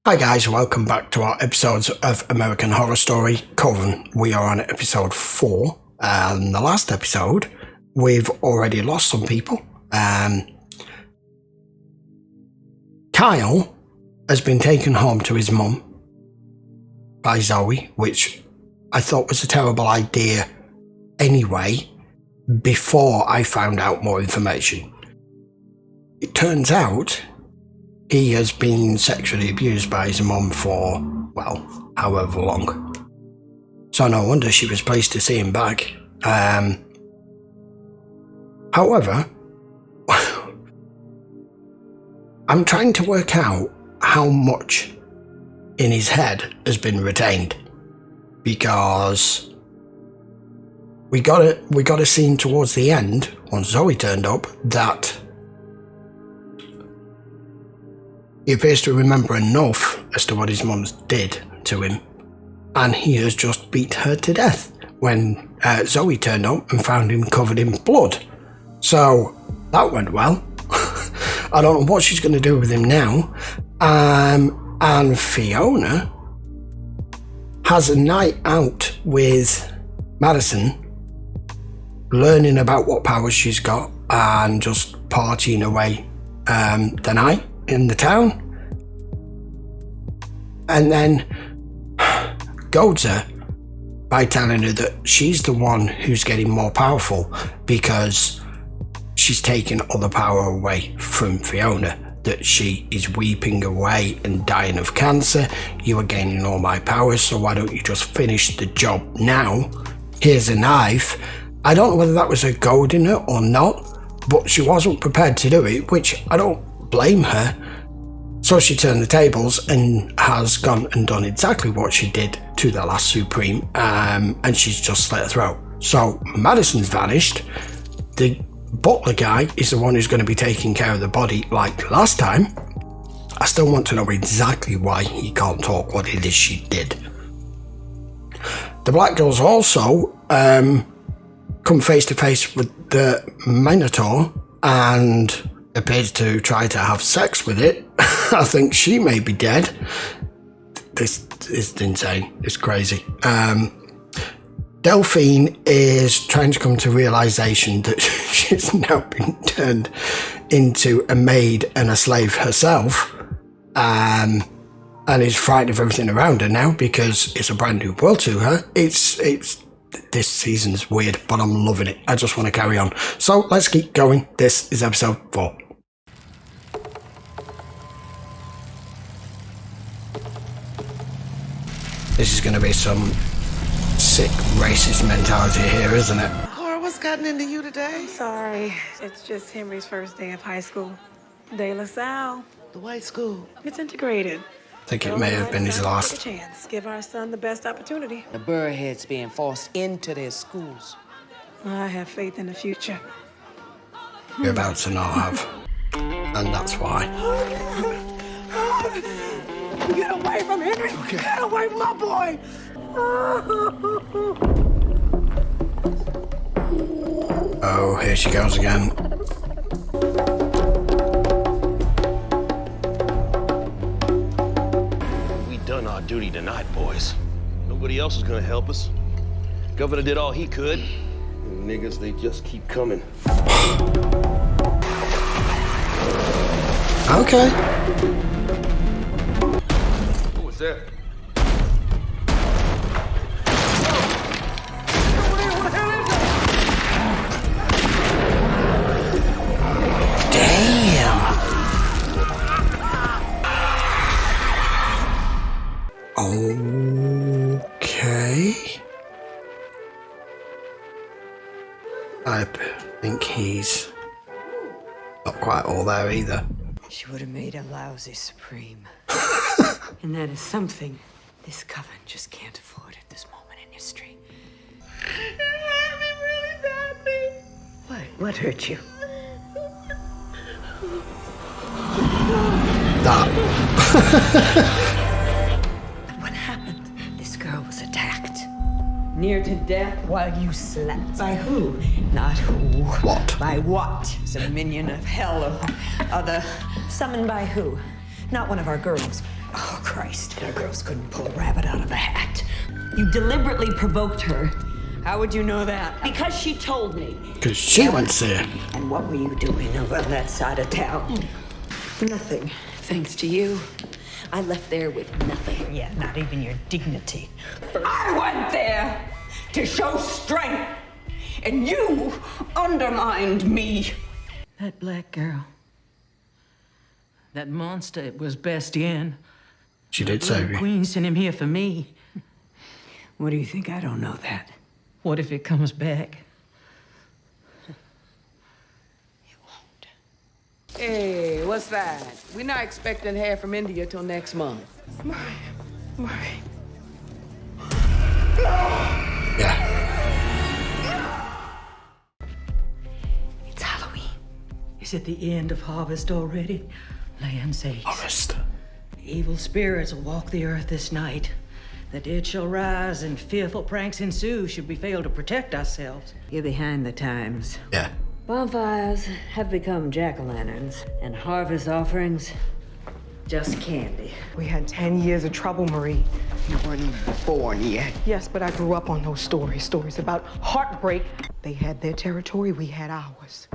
Hi guys, welcome back to our episodes of American Horror Story Coven. We are on episode 4, and the last episode we've already lost some people. Kyle has been taken home to his mum by Zoe, which I thought was a terrible idea anyway, before I found out more information. It turns out he has been sexually abused by his mum for, well, however long. So no wonder she was pleased to see him back. However, I'm trying to work out how much in his head has been retained, because we got a scene towards the end, once Zoe turned up, that he appears to remember enough as to what his mum did to him, and he has just beat her to death when Zoe turned up and found him covered in blood. So that went well. I don't know what she's going to do with him now. And Fiona has a night out with Madison, learning about what powers she's got and just partying away the night in the town, and then goads her by telling her that she's the one who's getting more powerful because she's taken all the power away from Fiona, that she is weeping away and dying of cancer. You are gaining all my powers, so why don't you just finish the job now? Here's a knife. I don't know whether that was a goading her or not, but she wasn't prepared to do it, which I don't blame her. So she turned the tables and has gone and done exactly what she did to the last Supreme, and she's just slit her throat. So Madison's vanished. The butler guy is the one who's going to be taking care of the body like last time. I still want to know exactly why he can't talk, what it is she did. The black girl's also come face to face with the Minotaur and appears to try to have sex with it. I think she may be dead. This is insane. It's crazy. Delphine is trying to come to realization that she's now been turned into a maid and a slave herself, and is frightened of everything around her now because it's a brand new world to her. This season's weird, but I'm loving it. I just want to carry on. So let's keep going. This is episode 4. This is going to be some sick racist mentality here, isn't it? Cora, what's gotten into you today? I'm sorry. It's just Henry's first day of high school. De La Salle. The white school. It's integrated. I think it may have been his last. Take a chance. Give our son the best opportunity. The burrheads being forced into their schools. I have faith in the future. You're about to not have. And that's why. Get away from Henry! Okay. Get away from my boy! Oh, here she goes again. We done our duty tonight, boys. Nobody else is gonna help us. Governor did all he could. And niggas, they just keep coming. Okay. Who was that? Okay. I think he's not quite all there either. She would have made a lousy Supreme. And that is something this Coven just can't afford at this moment in history. It hurt me really badly. What hurt you? That. What happened? This girl was attacked. Near to death while you slept. By who? Not who. What? By what? Some minion of hell or other. Summoned by who? Not one of our girls. Oh, Christ. Our girls couldn't pull a rabbit out of a hat. You deliberately provoked her. How would you know that? Because she told me. Because she went there. And what were you doing over on that side of town? Nothing. Thanks to you. I left there with nothing. Yeah, not even your dignity. I went there to show strength, and you undermined me. That black girl. That monster, it was Bastien. She did say The me. Queen sent him here for me. What do you think? I don't know that. What if it comes back? Hey, what's that? We're not expecting hair from India till next month. Yeah. It's Halloween. Is it the end of harvest already? Land says. Honest. Evil spirits will walk the earth this night. The dead shall rise, and fearful pranks ensue should we fail to protect ourselves. You're behind the times. Yeah. Bonfires have become jack-o'-lanterns, and harvest offerings just candy. We had 10 years of trouble, Marie. You weren't even born yet. Yes, but I grew up on those stories about heartbreak. They had their territory, we had ours.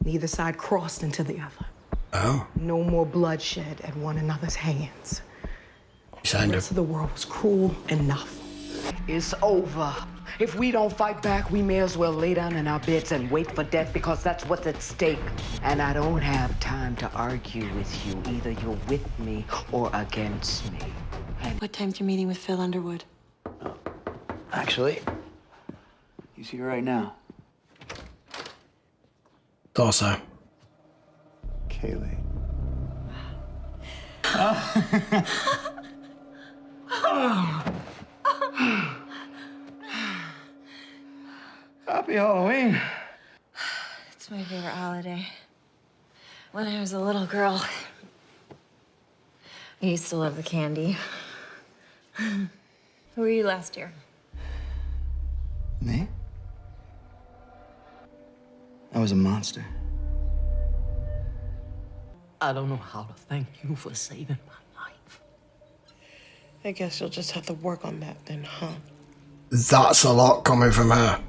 Neither side crossed into the other. Oh. No more bloodshed at one another's hands. You signed The up. rest of the world was cruel enough. It's over. If we don't fight back, we may as well lay down in our beds and wait for death because that's what's at stake. And I don't have time to argue with you. Either you're with me or against me. What time's your meeting with Phil Underwood? Actually, he's here right now. Thought so. Kaylee. Happy Halloween. It's my favorite holiday. When I was a little girl, I used to love the candy. Who were you last year? Me? I was a monster. I don't know how to thank you for saving my life. I guess you'll just have to work on that then, huh? That's a lot coming from her.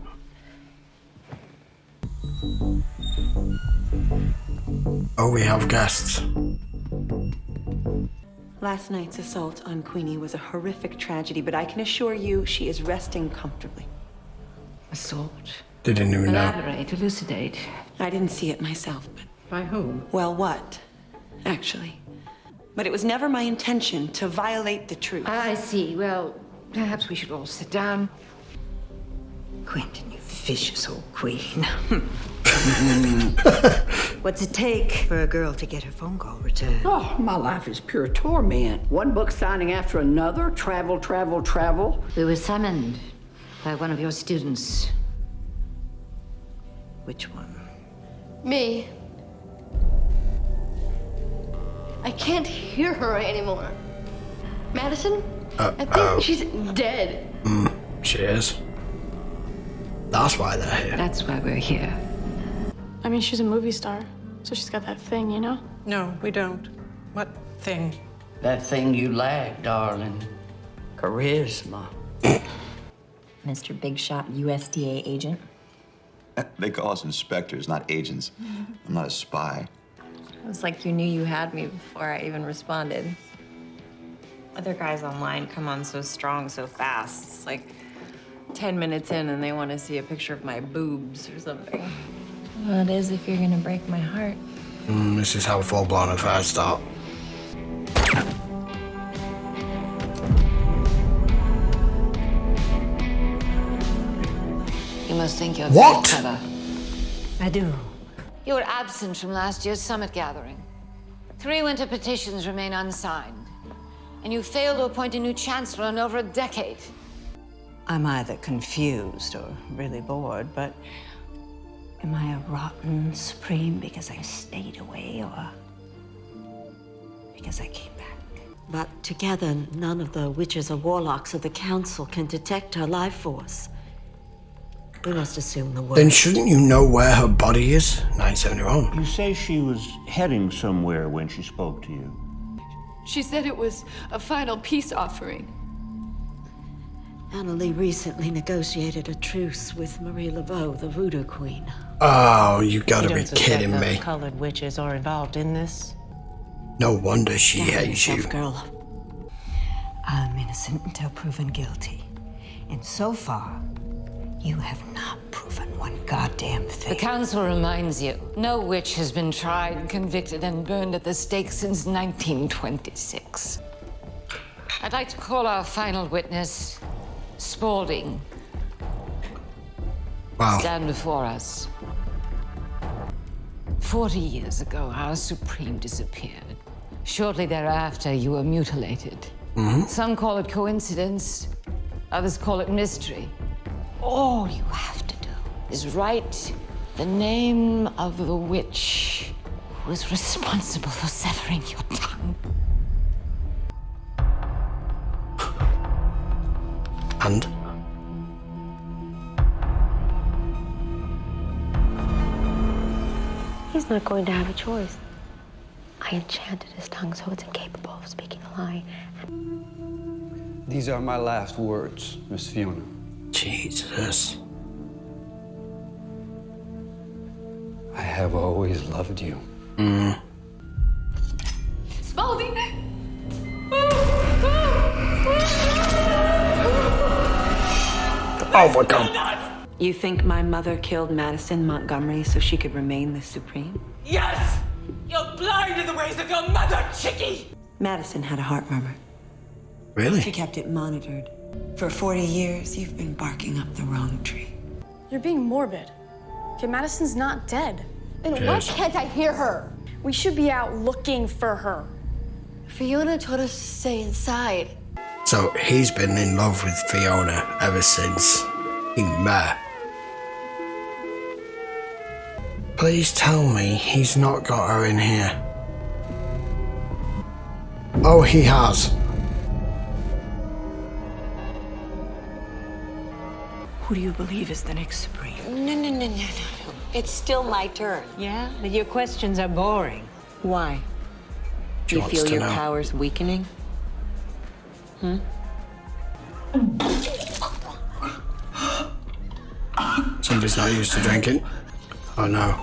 Oh, we have guests. Last night's assault on Queenie was a horrific tragedy, but I can assure you she is resting comfortably. Assault. Didn't even know. Elaborate, elucidate. I didn't see it myself, but... By whom? Well, what? Actually. But it was never my intention to violate the truth. I see. Well, perhaps we should all sit down. Quentin, you vicious old queen. What's it take for a girl to get her phone call returned? Oh, my life is pure torment. One book signing after another. Travel, travel, travel. We were summoned by one of your students. Which one? Me. I can't hear her anymore. Madison? I think she's dead. She is. That's why they're here. That's why we're here. I mean, she's a movie star, so she's got that thing, you know? No, we don't. What thing? That thing you lack, darling. Charisma. Mr. Big Shot USDA agent. They call us inspectors, not agents. I'm not a spy. It was like you knew you had me before I even responded. Other guys online come on so strong, so fast. It's like 10 minutes in and they want to see a picture of my boobs or something. Well, it is if you're gonna break my heart. This is how full-blown affairs start. You must think you're What? very clever. I do. You were absent from last year's summit gathering. 3 winter petitions remain unsigned. And you failed to appoint a new chancellor in over a decade. I'm either confused or really bored, but am I a rotten supreme because I stayed away or because I came back? But together, none of the witches or warlocks of the council can detect her life force. We must assume the worst. Then shouldn't you know where her body is? 971. You say she was heading somewhere when she spoke to you. She said it was a final peace offering. Annalie recently negotiated a truce with Marie Laveau, the Voodoo Queen. Oh, you gotta be kidding me. Colored witches are involved in this? No wonder she hates you. Girl. I'm innocent until proven guilty. And so far, you have not proven one goddamn thing. The council reminds you, no witch has been tried, convicted, and burned at the stake since 1926. I'd like to call our final witness, Spaulding. Wow. Stand before us. 40 years ago, our Supreme disappeared. Shortly thereafter, you were mutilated. Some call it coincidence, others call it mystery. All you have to do is write the name of the witch who was responsible for severing your tongue. And? He's not going to have a choice. I enchanted his tongue so it's incapable of speaking a lie. These are my last words, Miss Fiona. Jesus. I have always loved you. Spaulding! Oh my God. You think my mother killed Madison Montgomery so she could remain the Supreme? Yes! You're blind to the ways of your mother, chickie! Madison had a heart murmur. Really? She kept it monitored. For 40 years, you've been barking up the wrong tree. You're being morbid. Okay, Madison's not dead. Then why can't I hear her? We should be out looking for her. Fiona told us to stay inside. So he's been in love with Fiona ever since he met her. Please tell me he's not got her in here. Oh, he has. Who do you believe is the next Supreme? No. It's still my turn. Yeah, but your questions are boring. Why? She Do you wants feel to your know. powers weakening? Somebody's not used to drinking. Oh no.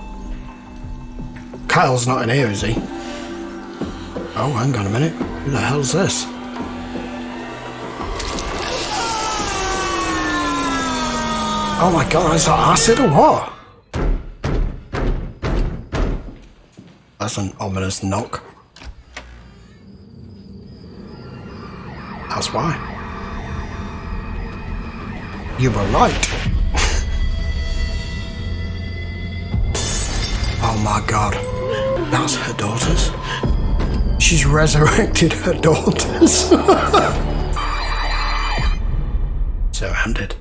Kyle's not in here, is he? Oh, hang on a minute. Who the hell's this? Oh my God, is that acid or what? That's an ominous knock. That's why. You were right. Oh my God. That's her daughters. She's resurrected her daughters. So ended.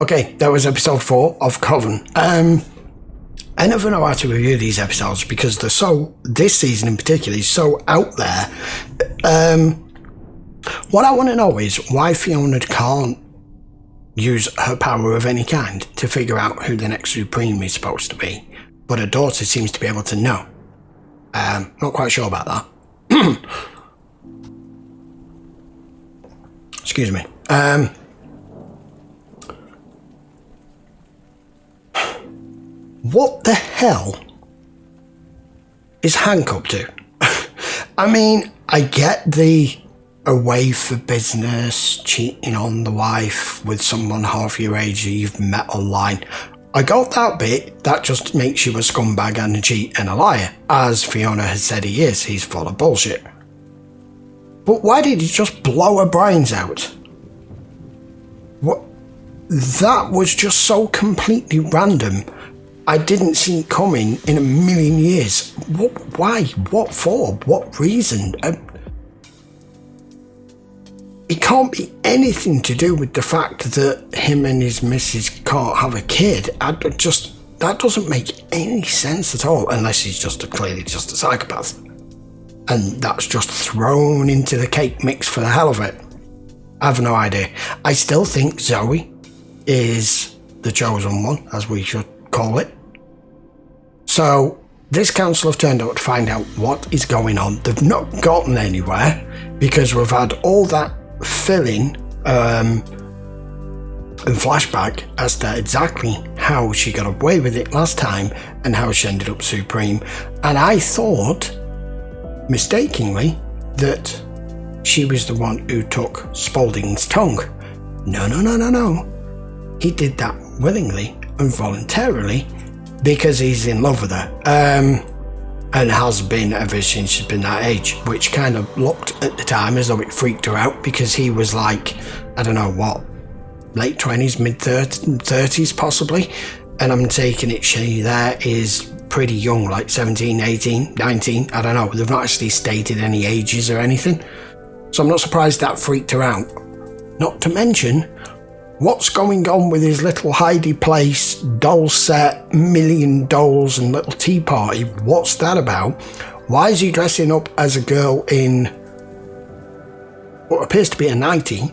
Okay, that was episode 4 of Coven. I never know how to review these episodes because they're so, this season in particular is so out there. What I want to know is why Fiona can't use her power of any kind to figure out who the next Supreme is supposed to be, but her daughter seems to be able to know. Not quite sure about that. Excuse me. What the hell is Hank up to? I mean, I get the away for business, cheating on the wife with someone half your age who you've met online. I got that bit. That just makes you a scumbag and a cheat and a liar. As Fiona has said he is, he's full of bullshit. But why did he just blow her brains out? What? That was just so completely random. I didn't see it coming in a million years. What? Why? What for? What reason? It can't be anything to do with the fact that him and his missus can't have a kid. That doesn't make any sense at all, unless he's clearly just a psychopath. And that's just thrown into the cake mix for the hell of it. I have no idea. I still think Zoe is the chosen one, as we should call it. So this council have turned out to find out what is going on. They've not gotten anywhere because we've had all that filling and flashback as to exactly how she got away with it last time and how she ended up supreme. And I thought, mistakenly, that she was the one who took Spaulding's tongue. No. He did that willingly and voluntarily because he's in love with her. And has been ever since she's been that age, which kind of looked at the time as though it freaked her out because he was like, I don't know what, late 20s, mid 30s possibly. And I'm taking it she there is pretty young, like 17, 18, 19, I don't know. They've not actually stated any ages or anything. So I'm not surprised that freaked her out. Not to mention, what's going on with his little Heidi Place doll set, million dolls and little tea party? What's that about? Why is he dressing up as a girl in what appears to be a nightie?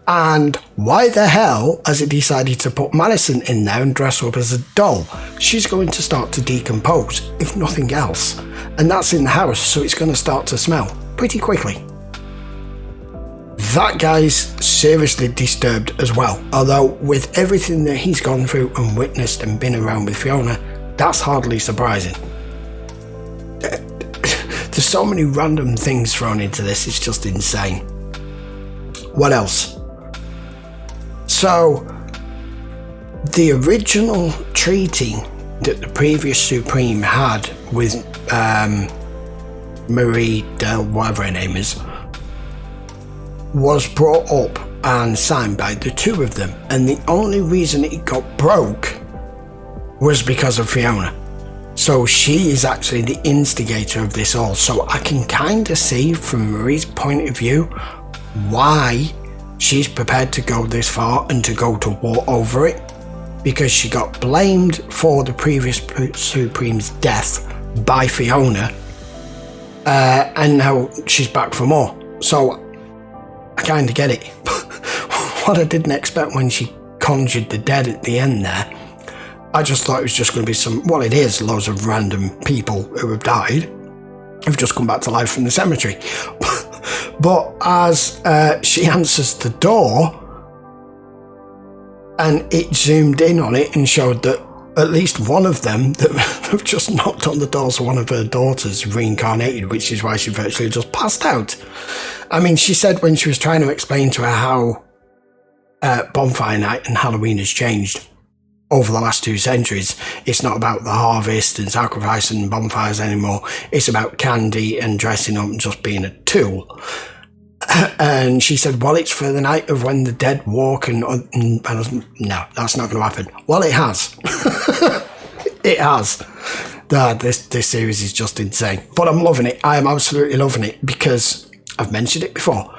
And why the hell has he decided to put Madison in there and dress her up as a doll? She's going to start to decompose, if nothing else. And that's in the house, so it's going to start to smell pretty quickly. That guy's seriously disturbed as well. Although with everything that he's gone through and witnessed and been around with Fiona, that's hardly surprising. There's so many random things thrown into this, it's just insane. What else? So, the original treaty that the previous Supreme had with Marie whatever her name is, was brought up and signed by the two of them, and the only reason it got broke was because of Fiona. So she is actually the instigator of this all. So I can kind of see from Marie's point of view why she's prepared to go this far and to go to war over it, because she got blamed for the previous Supreme's death by Fiona, and now she's back for more. So I kind of get it. What I didn't expect when she conjured the dead at the end there, I just thought it was just going to be it is loads of random people who have died, who've just come back to life from the cemetery. But as she answers the door, and it zoomed in on it and showed that at least one of them that have just knocked on the doors of one of her daughters reincarnated, which is why she virtually just passed out. I mean, she said when she was trying to explain to her how Bonfire Night and Halloween has changed over the last 2 centuries, it's not about the harvest and sacrifice and bonfires anymore. It's about candy and dressing up and just being a tool. And she said, well, it's for the night of when the dead walk and no, that's not going to happen. Well, it has. It has. This series is just insane. But I'm loving it. I am absolutely loving it because I've mentioned it before.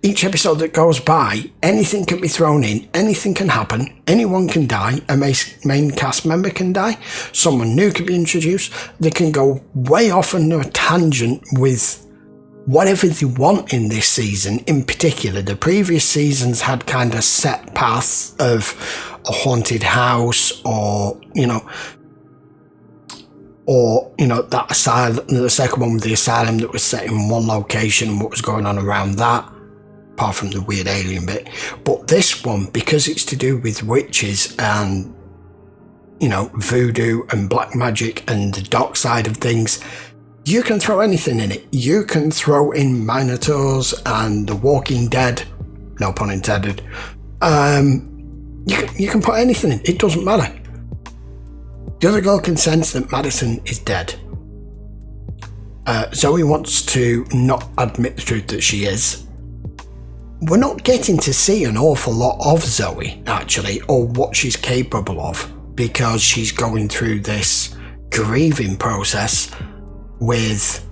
Each episode that goes by, anything can be thrown in, anything can happen, anyone can die, a main cast member can die, someone new can be introduced, they can go way off on a tangent with whatever they want in this season. In particular, the previous seasons had kind of set paths of a haunted house or that asylum, the second one with the asylum that was set in one location and what was going on around that, apart from the weird alien bit. But this one, because it's to do with witches and, voodoo and black magic and the dark side of things, you can throw anything in it. You can throw in Minotaurs and The Walking Dead, no pun intended. You can put anything in. It doesn't matter. The other girl can sense that Madison is dead. Zoe wants to not admit the truth that she is. We're not getting to see an awful lot of Zoe, actually, or what she's capable of, because she's going through this grieving process with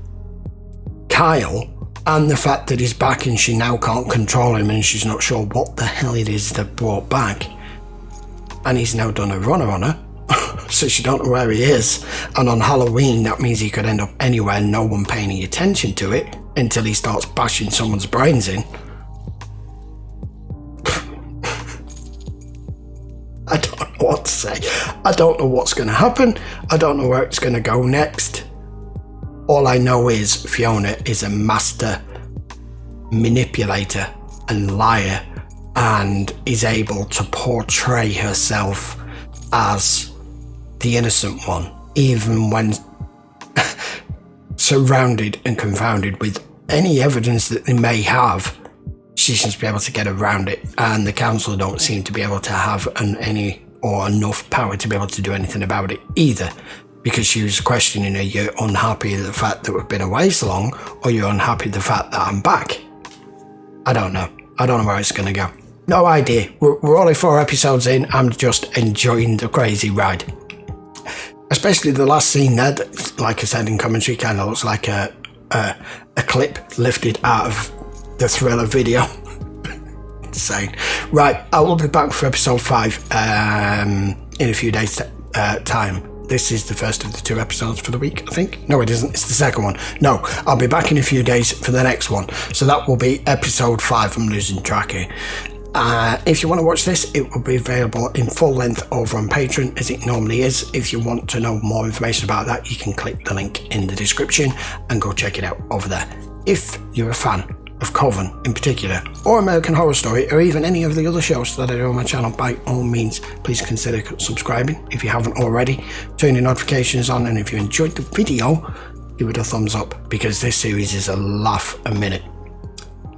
Kyle and the fact that he's back and she now can't control him and she's not sure what the hell it is that brought back. And he's now done a runner on her, so she don't know where he is. And on Halloween, that means he could end up anywhere, no one paying any attention to it until he starts bashing someone's brains in. I don't know what to say. I don't know what's going to happen. I don't know where it's going to go next. All I know is Fiona is a master manipulator and liar, and is able to portray herself as the innocent one, even when surrounded and confounded with any evidence that they may have. She seems to be able to get around it, and the council don't seem to be able to have any or enough power to be able to do anything about it either, because she was questioning her, you're unhappy at the fact that we've been away so long, or you're unhappy at the fact that I'm back? I don't know where it's going to go. No idea. We're only 4 episodes in. I'm just enjoying the crazy ride. Especially the last scene there, that, like I said in commentary, kind of looks like a clip lifted out of the Thriller video. Insane. Right, I will be back for episode 5 in a few days' time. This is the first of the 2 episodes for the week, I think. No, it isn't. It's the second one. No, I'll be back in a few days for the next one. So that will be episode 5. I'm losing track here. If you want to watch this, it will be available in full length over on Patreon, as it normally is. If you want to know more information about that, you can click the link in the description and go check it out over there. If you're a fan of Coven in particular, or American Horror Story, or even any of the other shows that I do on my channel, by all means, please consider subscribing if you haven't already. Turn your notifications on, and if you enjoyed the video, give it a thumbs up, because this series is a laugh a minute.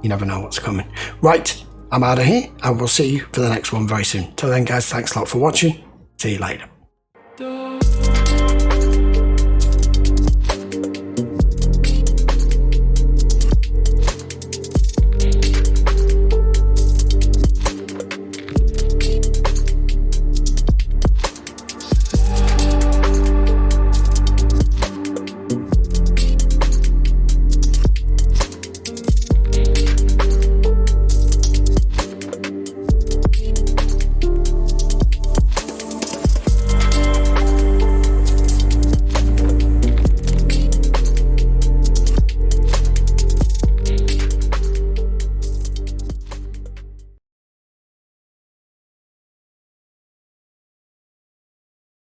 You never know what's coming. Right, I'm out of here. I will see you for the next one very soon. Till then, guys, thanks a lot for watching. See you later.